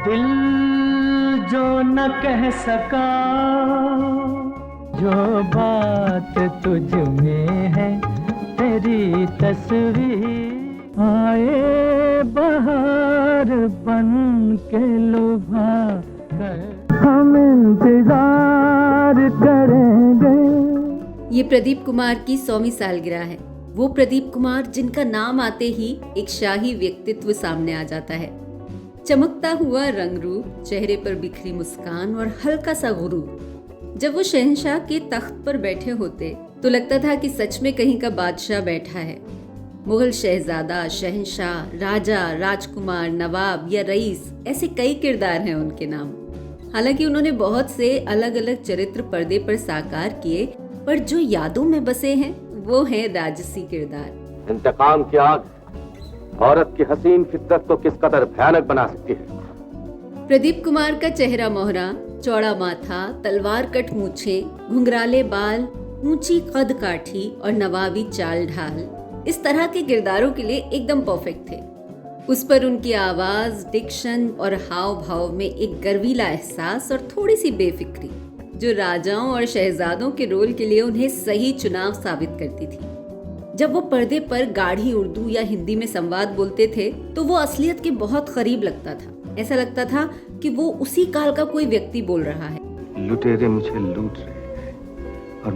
दिल जो न कह सका, जो बात तुझ में है, तेरी तस्वीर आए बहार बन के लुभा कर, हम इंतजार करेंगे। ये प्रदीप कुमार की 100वीं सालगिरह है। वो प्रदीप कुमार जिनका नाम आते ही एक शाही व्यक्तित्व सामने आ जाता है। चमकता हुआ रंग रूप, चेहरे पर बिखरी मुस्कान और हल्का सा गुरूर। जब वो शहंशाह के तख्त पर बैठे होते तो लगता था कि सच में कहीं का बादशाह बैठा है। मुगल शहजादा, शहंशाह, राजा, राजकुमार, नवाब या रईस, ऐसे कई किरदार हैं उनके नाम। हालांकि उन्होंने बहुत से अलग अलग चरित्र पर्दे पर साकार किए, पर जो यादों में बसे हैं वो है राजसी किरदार। इंतकाम की आग औरत की हसीन फितरत को किस कदर भयानक बना सकती है। प्रदीप कुमार का चेहरा मोहरा, चौड़ा माथा, तलवार कट मूछें, घुंघराले बाल, ऊंची कद काठी और नवाबी चाल ढाल, इस तरह के किरदारों के लिए एकदम परफेक्ट थे। उस पर उनकी आवाज, डिक्शन और हाव भाव में एक गर्वीला एहसास और थोड़ी सी बेफिक्री, जो राजाओं और शहजादों के रोल के लिए उन्हें सही चुनाव साबित करती थी। जब वो पर्दे पर गाढ़ी उर्दू या हिंदी में संवाद बोलते थे तो वो असलियत के बहुत करीब लगता था। ऐसा लगता था कि वो उसी काल का कोई व्यक्ति बोल रहा है। लुटेरे मुझे लूट रहे हैं और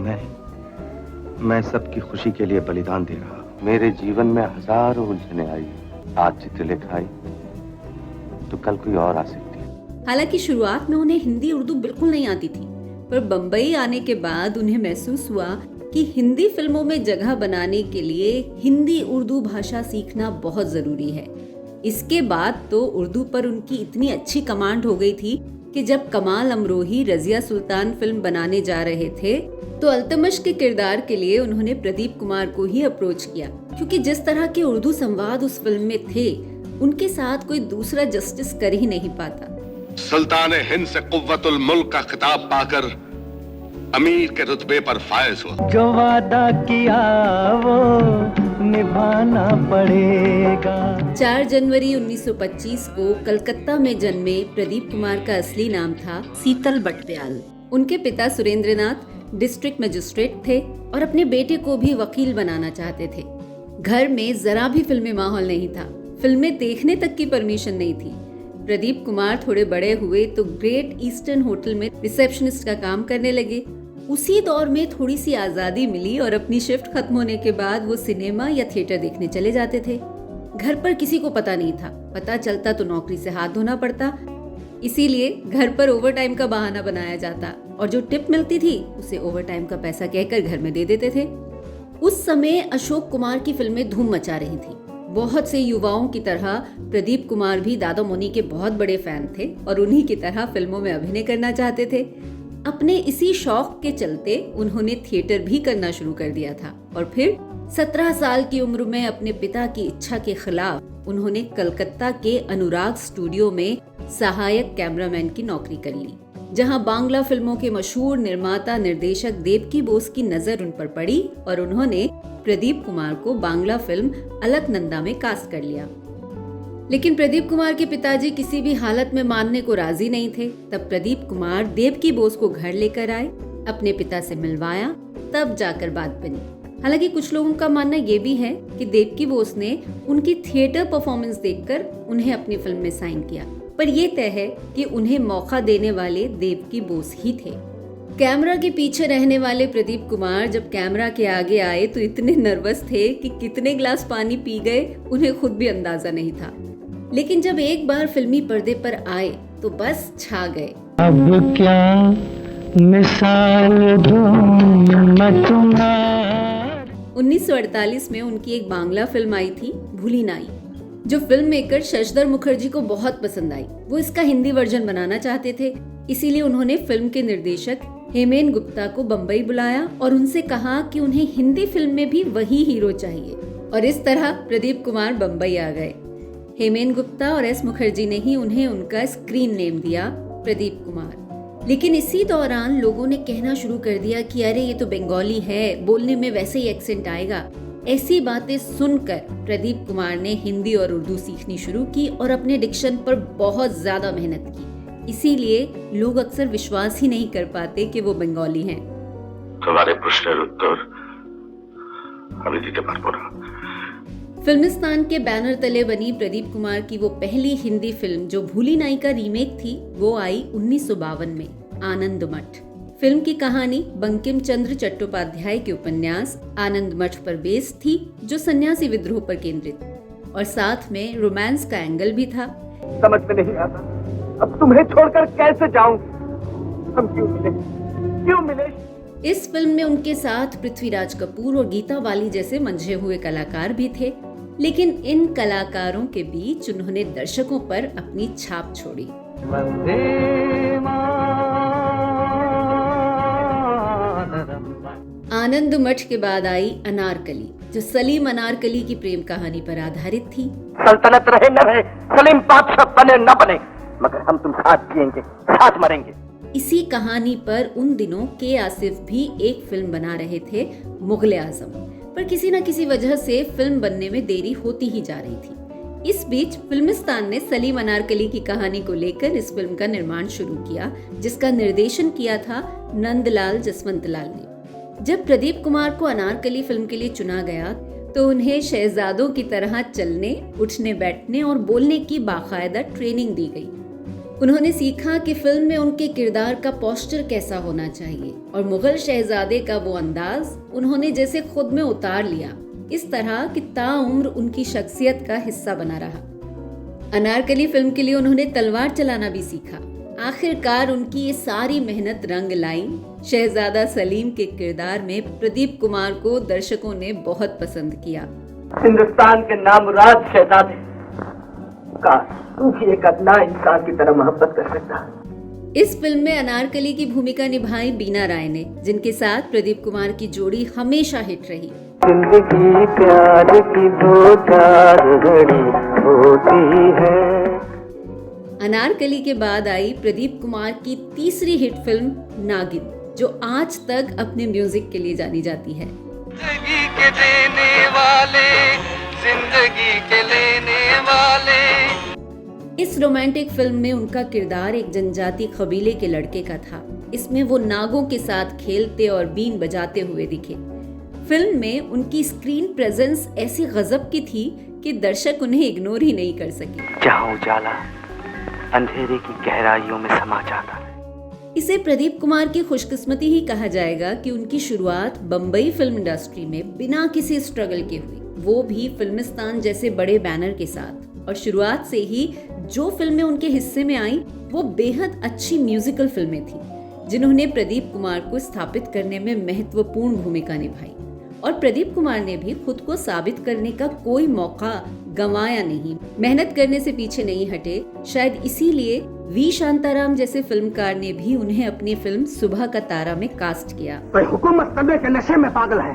मैं सबकी खुशी के लिए बलिदान दे रहा हूँ। मेरे जीवन में हजारों उलझने आई, आज चित्रलेखा आई तो कल कोई और आ सकती है। हालांकि शुरुआत में उन्हें हिंदी उर्दू बिल्कुल नहीं आती थी, पर बम्बई आने के बाद उन्हें महसूस हुआ कि हिंदी फिल्मों में जगह बनाने के लिए हिंदी उर्दू भाषा सीखना बहुत जरूरी है। इसके बाद तो उर्दू पर उनकी इतनी अच्छी कमांड हो गई थी कि जब कमाल अमरोही रजिया सुल्तान फिल्म बनाने जा रहे थे तो अल्तमश के किरदार के लिए उन्होंने प्रदीप कुमार को ही अप्रोच किया, क्योंकि जिस तरह के उर्दू संवाद उस फिल्म में थे उनके साथ कोई दूसरा जस्टिस कर ही नहीं पाता। सुल्तान हिंद से कुव्वतुल मुल्क का खिताब पाकर अमीर के रुतबे पर फायज हुआ। जो वादा किया वो निभाना पड़ेगा। 4 जनवरी 1925 को कलकत्ता में जन्मे प्रदीप कुमार का असली नाम था शीतल बटव्याल। उनके पिता सुरेंद्रनाथ डिस्ट्रिक्ट मजिस्ट्रेट थे और अपने बेटे को भी वकील बनाना चाहते थे। घर में जरा भी फिल्मी माहौल नहीं था, फिल्में देखने तक की परमिशन नहीं थी। प्रदीप कुमार थोड़े बड़े हुए तो ग्रेट ईस्टर्न होटल में रिसेप्शनिस्ट का काम करने लगे। उसी दौर में थोड़ी सी आजादी मिली और अपनी शिफ्ट खत्म होने के बाद वो सिनेमा या थिएटर देखने चले जाते थे। घर पर किसी को पता नहीं था, पता चलता तो नौकरी से हाथ धोना पड़ता। इसीलिए घर पर ओवरटाइम का बहाना बनाया जाता और जो टिप मिलती थी उसे ओवरटाइम का पैसा कहकर घर में दे देते थे। उस समय अशोक कुमार की फिल्में धूम मचा रही थी। बहुत से युवाओं की तरह प्रदीप कुमार भी दादा मुनि के बहुत बड़े फैन थे और उन्हीं की तरह फिल्मों में अभिनय करना चाहते थे। अपने इसी शौक के चलते उन्होंने थिएटर भी करना शुरू कर दिया था और फिर 17 साल की उम्र में अपने पिता की इच्छा के खिलाफ उन्होंने कलकत्ता के अनुराग स्टूडियो में सहायक कैमरामैन की नौकरी कर ली, जहां बांग्ला फिल्मों के मशहूर निर्माता निर्देशक देवकी बोस की नजर उन पर पड़ी और उन्होंने प्रदीप कुमार को बांग्ला फिल्म अलकनंदा में कास्ट कर लिया। लेकिन प्रदीप कुमार के पिताजी किसी भी हालत में मानने को राजी नहीं थे। तब प्रदीप कुमार देवकी बोस को घर लेकर आए, अपने पिता से मिलवाया, तब जाकर बात बनी। हालांकि कुछ लोगों का मानना ये भी है कि देवकी बोस ने उनकी थिएटर परफॉर्मेंस देखकर उन्हें अपनी फिल्म में साइन किया, पर यह तय है कि उन्हें मौका देने वाले देवकी बोस ही थे। कैमरा के पीछे रहने वाले प्रदीप कुमार जब कैमरा के आगे आए तो इतने नर्वस थे कि कितने गिलास पानी पी गए उन्हें खुद भी अंदाजा नहीं था। लेकिन जब एक बार फिल्मी पर्दे पर आए तो बस छा गए। अब क्या मिसाल दूं मैं तुम्हारी। 1948 में उनकी एक बांग्ला फिल्म आई थी भूली नाई, जो फिल्म मेकर शशधर मुखर्जी को बहुत पसंद आई। वो इसका हिंदी वर्जन बनाना चाहते थे, इसीलिए उन्होंने फिल्म के निर्देशक हेमेन गुप्ता को बम्बई बुलाया और उनसे कहा कि उन्हें हिंदी फिल्म में भी वही हीरो चाहिए। और इस तरह प्रदीप कुमार बम्बई आ गए। हेमेन गुप्ता और एस मुखर्जी ने ही उन्हें उनका स्क्रीन नेम दिया प्रदीप कुमार। लेकिन इसी दौरान लोगों ने कहना शुरू कर दिया कि अरे ये तो बंगाली है, बोलने में वैसे ही एक्सेंट आएगा, ऐसी बातें सुनकर प्रदीप कुमार ने हिंदी और उर्दू सीखनी शुरू की और अपने डिक्शन पर बहुत ज्यादा मेहनत की। इसीलिए लोग अक्सर विश्वास ही नहीं कर पाते कि वो बंगाली हैं। तुम्हारे प्रश्न उत्तर আমি দিতে পারবো না। फिल्मिस्तान के बैनर तले बनी प्रदीप कुमार की वो पहली हिंदी फिल्म जो भूली नाई का रीमेक थी, वो आई 1952 में, आनंद मठ। फिल्म की कहानी बंकिम चंद्र चट्टोपाध्याय के उपन्यास आनंद मठ पर बेस्ड थी, जो सन्यासी विद्रोह पर केंद्रित, और साथ में रोमांस का एंगल भी था। समझ में नहीं आता, अब तुम्हें छोड़कर कैसे जाऊं? हम क्यों मिले? इस फिल्म में उनके साथ पृथ्वीराज कपूर और गीता बाली जैसे मंझे हुए कलाकार भी थे, लेकिन इन कलाकारों के बीच उन्होंने दर्शकों पर अपनी छाप छोड़ी। आनंद मठ के बाद आई अनारकली, जो सलीम अनारकली की प्रेम कहानी पर आधारित थी। सल्तनत रहे न रहे, सलीम बादशाह बने न बने, मगर हम तुम साथ जिएंगे, साथ मरेंगे। इसी कहानी पर उन दिनों के आसिफ भी एक फिल्म बना रहे थे, मुगले आजम, पर किसी न किसी वजह से फिल्म बनने में देरी होती ही जा रही थी। इस बीच फिल्मिस्तान ने सलीम अनारकली की कहानी को लेकर इस फिल्म का निर्माण शुरू किया, जिसका निर्देशन किया था नंदलाल जसवंतलाल ने। जब प्रदीप कुमार को अनारकली फिल्म के लिए चुना गया तो उन्हें शहजादों की तरह चलने, उठने, बैठने और बोलने की बाकायदा ट्रेनिंग दी गई। उन्होंने सीखा कि फिल्म में उनके किरदार का पोस्चर कैसा होना चाहिए, और मुगल शहजादे का वो अंदाज उन्होंने जैसे खुद में उतार लिया, इस तरह कि ताउम्र उनकी शख्सियत का हिस्सा बना रहा। अनारकली फिल्म के लिए उन्होंने तलवार चलाना भी सीखा। आखिरकार उनकी ये सारी मेहनत रंग लाई। शहजादा सलीम के किरदार में प्रदीप कुमार को दर्शकों ने बहुत पसंद किया। हिंदुस्तान के नामुराद शहजादे, काश तू भी एक अदना इंसान की तरह मोहब्बत कर सकता। इस फिल्म में अनारकली की भूमिका निभाई बीना राय ने, जिनके साथ प्रदीप कुमार की जोड़ी हमेशा हिट रही। जिंदगी प्यार की दो चार घड़ी होती है। अनारकली के बाद आई प्रदीप कुमार की तीसरी हिट फिल्म नागिन, जो आज तक अपने म्यूजिक के लिए जानी जाती है। जिंदगी के देने वाले, जिंदगी के लेने वाले। इस रोमांटिक फिल्म में उनका किरदार एक जनजाति कबीले के लड़के का था। इसमें वो नागों के साथ खेलते और बीन बजाते हुए दिखे। फिल्म में उनकी स्क्रीन प्रेजेंस ऐसी गजब की थी कि दर्शक उन्हें इग्नोर ही नहीं कर सके। जहां उजाला अंधेरे की गहराइयों में समा जाता है। इसे प्रदीप कुमार की खुशकिस्मती ही कहा जाएगा कि उनकी शुरुआत बम्बई फिल्म इंडस्ट्री में बिना किसी स्ट्रगल के हुई, वो भी फिल्मिस्तान जैसे बड़े बैनर के साथ। और शुरुआत से ही जो फिल्में उनके हिस्से में आई वो बेहद अच्छी म्यूजिकल फिल्में थी, जिन्होंने प्रदीप कुमार को स्थापित करने में महत्वपूर्ण भूमिका निभाई। और प्रदीप कुमार ने भी खुद को साबित करने का कोई मौका गंवाया नहीं, मेहनत करने से पीछे नहीं हटे। शायद इसीलिए वी शांताराम जैसे फिल्मकार ने भी उन्हें अपनी फिल्म सुबह का तारा में कास्ट किया। कोई हुकूमत करने के नशे में पागल है,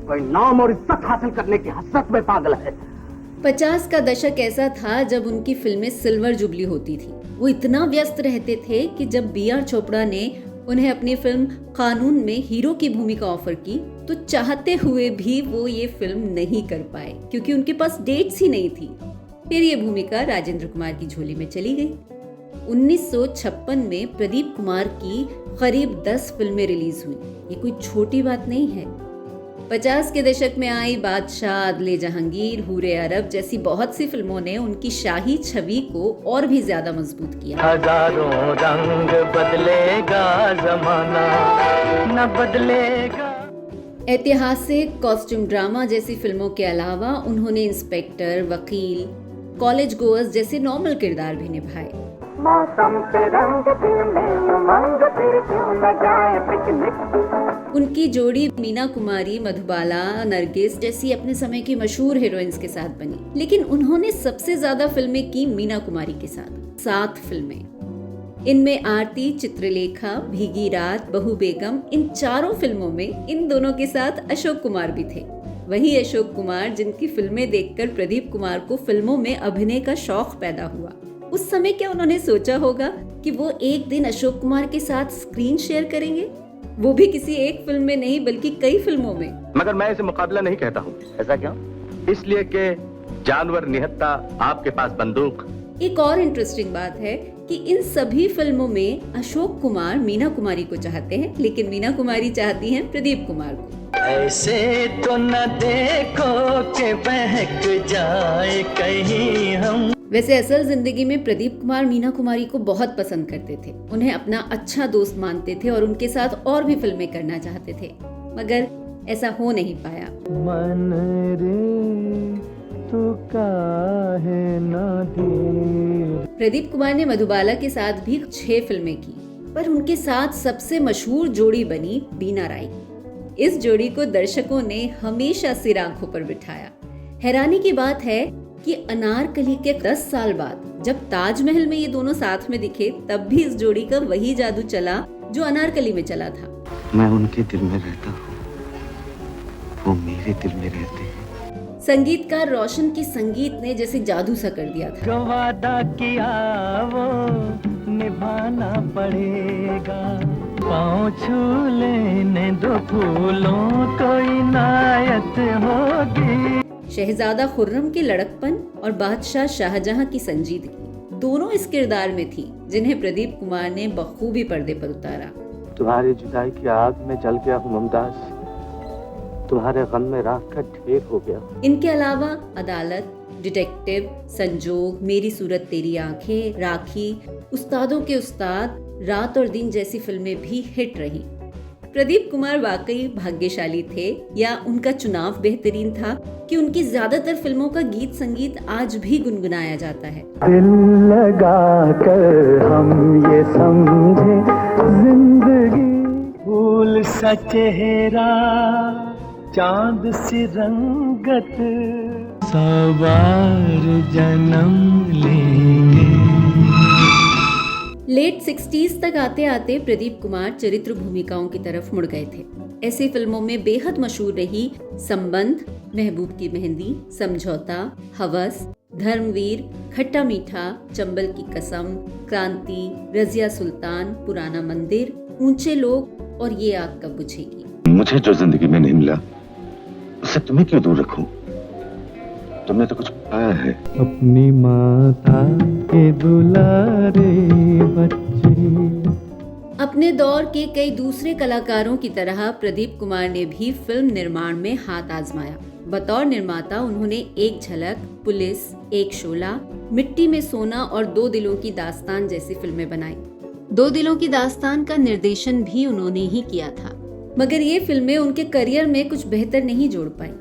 कोई नाम और इज्जत हासिल करने की हसरत में पागल है। 50 का दशक ऐसा था जब उनकी फिल्में सिल्वर जुबली होती थी। वो इतना व्यस्त रहते थे कि जब B.R. चोपड़ा ने उन्हें अपनी फिल्म कानून में हीरो की भूमिका ऑफर की तो चाहते हुए भी वो ये फिल्म नहीं कर पाए, क्योंकि उनके पास डेट्स ही नहीं थी। फिर ये भूमिका राजेंद्र कुमार की झोली में चली गई। 1956 में प्रदीप कुमार की करीब 10 फिल्में रिलीज हुई। ये कोई छोटी बात नहीं है। 50 के दशक में आई बादशाह, आदले जहांगीर, हूरे अरब जैसी बहुत सी फिल्मों ने उनकी शाही छवि को और भी ज्यादा मजबूत किया। हजारों रंग बदलेगा जमाना, न बदलेगा। ऐतिहासिक, कॉस्ट्यूम ड्रामा जैसी फिल्मों के अलावा उन्होंने इंस्पेक्टर, वकील, कॉलेज गोअर्स जैसे नॉर्मल किरदार भी निभाए। मौसम पे रंग दिल में उमंग, फिर क्यों न जाए पिकनिक। उनकी जोड़ी मीना कुमारी, मधुबाला, नरगिस जैसी अपने समय की मशहूर हीरोइंस के साथ बनी, लेकिन उन्होंने सबसे ज्यादा फिल्में की मीना कुमारी के साथ, 7 फिल्में। इनमें आरती, चित्रलेखा, भीगी रात, बहू बेगम, इन चारों फिल्मों में इन दोनों के साथ अशोक कुमार भी थे। वही अशोक कुमार जिनकी फिल्में देखकर प्रदीप कुमार को फिल्मों में अभिनय का शौक पैदा हुआ। उस समय क्या उन्होंने सोचा होगा कि वो एक दिन अशोक कुमार के साथ स्क्रीन शेयर करेंगे? वो भी किसी एक फिल्म में नहीं बल्कि कई फिल्मों में। मगर मैं इसे मुकाबला नहीं कहता हूँ। ऐसा क्यों? इसलिए कि जानवर निहत्ता, आपके पास बंदूक। एक और इंटरेस्टिंग बात है कि इन सभी फिल्मों में अशोक कुमार मीना कुमारी को चाहते हैं, लेकिन मीना कुमारी चाहती हैं प्रदीप कुमार को। ऐसे तो न देखो के बहक जाए कहीं हम। वैसे असल जिंदगी में प्रदीप कुमार मीना कुमारी को बहुत पसंद करते थे, उन्हें अपना अच्छा दोस्त मानते थे और उनके साथ और भी फिल्में करना चाहते थे, मगर ऐसा हो नहीं पाया। मन रे तू काहे ना दे। प्रदीप कुमार ने मधुबाला के साथ भी 6 फिल्में की, पर उनके साथ सबसे मशहूर जोड़ी बनी बीना राय। इस जोड़ी को दर्शकों ने हमेशा सिर आंखों पर बिठाया। हैरानी की बात है कि अनारकली के 10 साल बाद जब ताजमहल में ये दोनों साथ में दिखे, तब भी इस जोड़ी का वही जादू चला जो अनारकली में चला था। मैं उनके दिल में रहता हूँ, वो मेरे दिल में रहते हैं। संगीतकार रोशन की संगीत ने जैसे जादू सा कर दिया था। जो वादा किया वो निभाना पड़ेगा, पाँव छू लेने दो फूलों को इनायत होगी। शहजादा खुर्रम के लड़कपन और बादशाह शाहजहां की संजीदगी दोनों इस किरदार में थी, जिन्हें प्रदीप कुमार ने बखूबी पर्दे पर उतारा। तुम्हारी जुदाई की आग में जल गया हूँ मुमताज, तुम्हारे गम में राख का ढेर हो गया। इनके अलावा अदालत, डिटेक्टिव, संजोग, मेरी सूरत तेरी आंखें, राखी, उस्तादों के उस्ताद, रात और दिन जैसी फिल्में भी हिट रही। प्रदीप कुमार वाकई भाग्यशाली थे, या उनका चुनाव बेहतरीन था कि उनकी ज्यादातर फिल्मों का गीत संगीत आज भी गुनगुनाया जाता है। दिल लगा कर हम ये समझे जिंदगी फूल सा चेहरा चांद सी रंगत, सवार जन्म लेंगे। लेट 60s तक आते आते प्रदीप कुमार चरित्र भूमिकाओं की तरफ मुड़ गए थे। ऐसी फिल्मों में बेहद मशहूर रही संबंध, महबूब की मेहंदी, समझौता, हवस, धर्मवीर, खट्टा मीठा, चंबल की कसम, क्रांति, रजिया सुल्तान, पुराना मंदिर, ऊंचे लोग और ये आग कब बुझेगी। मुझे जो जिंदगी में नहीं मिला उससे तुम्हें क्यों दूर रखूं? तुमने तो कुछ पाया है। अपनी माता के दुलारे बच्चे। अपने दौर के कई दूसरे कलाकारों की तरह प्रदीप कुमार ने भी फिल्म निर्माण में हाथ आजमाया। बतौर निर्माता उन्होंने एक झलक, पुलिस, एक शोला, मिट्टी में सोना और दो दिलों की दास्तान जैसी फिल्में बनाई। दो दिलों की दास्तान का निर्देशन भी उन्होंने ही किया था, मगर ये फिल्में उनके करियर में कुछ बेहतर नहीं जोड़ पाई।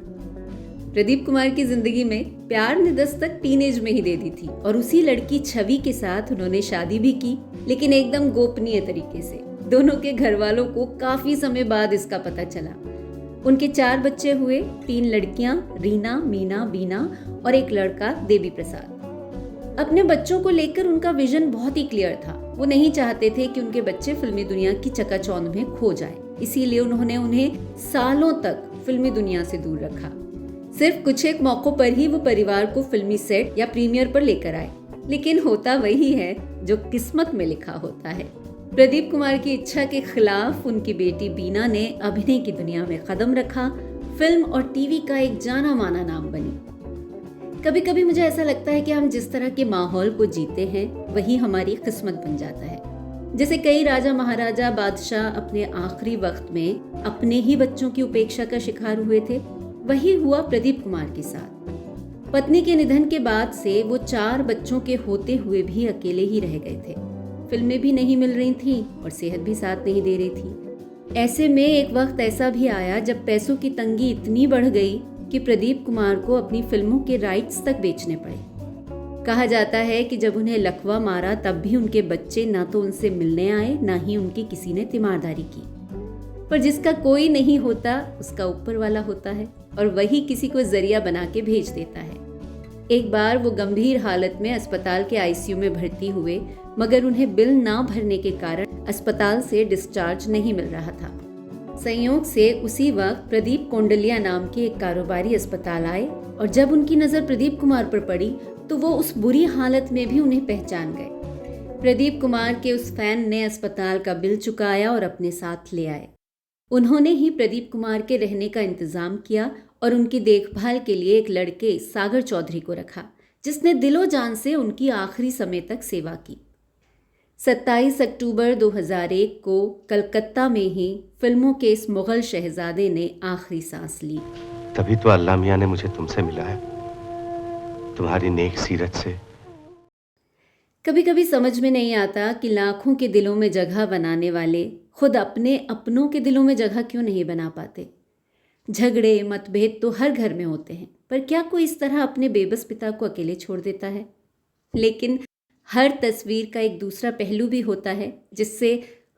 प्रदीप कुमार की जिंदगी में प्यार ने दस्तक टीनेज में ही दे दी थी और उसी लड़की छवि के साथ उन्होंने शादी भी की, लेकिन एकदम गोपनीय तरीके से। दोनों के घर वालों को काफी समय बाद इसका पता चला। उनके 4 बच्चे हुए, 3 लड़कियां रीना, मीना, बीना और एक लड़का देवी प्रसाद। अपने बच्चों को लेकर उनका विजन बहुत ही क्लियर था। वो नहीं चाहते थे कि उनके बच्चे फिल्मी दुनिया की चकाचौंध में खो जाएं, इसीलिए उन्होंने उन्हें सालों तक फिल्मी दुनिया से दूर रखा। सिर्फ कुछ एक मौकों पर ही वो परिवार को फिल्मी सेट या प्रीमियर पर लेकर आए, लेकिन होता वही है जो किस्मत में लिखा होता है। प्रदीप कुमार की इच्छा के खिलाफ उनकी बेटी बीना ने अभिनय की दुनिया में कदम रखा, फिल्म और टीवी का एक जाना माना नाम बनी। कभी कभी मुझे ऐसा लगता है कि हम जिस तरह के माहौल को जीते हैं वही हमारी किस्मत बन जाता है। जैसे कई राजा महाराजा बादशाह अपने आखिरी वक्त में अपने ही बच्चों की उपेक्षा का शिकार हुए थे, वही हुआ प्रदीप कुमार के साथ। पत्नी के निधन के बाद से वो 4 बच्चों के होते हुए भी अकेले ही रह गए थे। फिल्में भी नहीं मिल रही थी और सेहत भी साथ नहीं दे रही थी। ऐसे में एक वक्त ऐसा भी आया जब पैसों की तंगी इतनी बढ़ गई कि प्रदीप कुमार को अपनी फिल्मों के राइट्स तक बेचने पड़े। कहा जाता है कि जब उन्हें लकवा मारा तब भी उनके बच्चे ना तो उनसे मिलने आए, ना ही उनकी किसी ने तीमारदारी की। पर जिसका कोई नहीं होता उसका ऊपर वाला होता है और वही किसी को जरिया बना के भेज देता है। एक बार वो गंभीर हालत में अस्पताल के आईसीयू में भर्ती हुए, मगर उन्हें बिल ना भरने के कारण अस्पताल से डिस्चार्ज नहीं मिल रहा था। संयोग से उसी वक्त प्रदीप कोंडलिया नाम के एक कारोबारी अस्पताल आए और जब उनकी नजर प्रदीप कुमार पर पड़ी तो वो उस बुरी हालत में भी उन्हें पहचान गए। प्रदीप कुमार के उस फैन ने अस्पताल का बिल चुकाया और अपने साथ ले आए। उन्होंने ही प्रदीप कुमार के रहने का इंतजाम किया और उनकी देखभाल के लिए एक लड़के सागर चौधरी को रखा, जिसने दिलो जान से उनकी आखिरी समय तक सेवा की। 27 अक्टूबर 2001 को कलकत्ता में ही फिल्मों के इस मुगल शहजादे ने आखिरी सांस ली। तभी तो अल्लाह मियां ने मुझे तुमसे मिलाया, तुम्हारी नेक सीरत से। कभी कभी समझ में नहीं आता कि लाखों के दिलों में जगह बनाने वाले खुद अपने अपनों के दिलों में जगह क्यों नहीं बना पाते। झगड़े मतभेद तो हर घर में होते हैं, पर क्या कोई इस तरह अपने बेबस पिता को अकेले छोड़ देता है? लेकिन हर तस्वीर का एक दूसरा पहलू भी होता है जिससे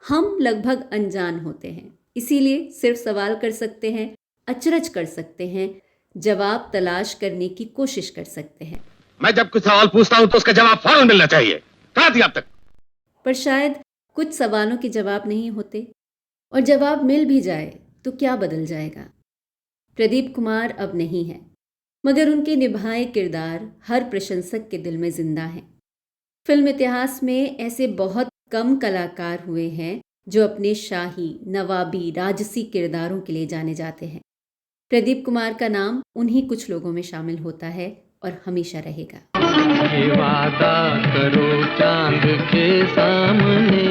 हम लगभग अनजान होते हैं। इसीलिए सिर्फ सवाल कर सकते हैं, अचरज कर सकते हैं, जवाब तलाश करने की कोशिश कर सकते हैं। मैं जब कुछ सवाल पूछता हूं तो उसका जवाब फौरन मिलना चाहिए। कहाँ थी अब तक? पर शायद कुछ सवालों के जवाब नहीं होते, और जवाब मिल भी जाए तो क्या बदल जाएगा। प्रदीप कुमार अब नहीं है, मगर उनके निभाए किरदार हर प्रशंसक के दिल में जिंदा हैं। फिल्म इतिहास में ऐसे बहुत कम कलाकार हुए हैं जो अपने शाही, नवाबी, राजसी किरदारों के लिए जाने जाते हैं। प्रदीप कुमार का नाम उन्हीं कुछ लोगों में शामिल होता है और हमेशा रहेगा। ये वादा करो चांद के सामने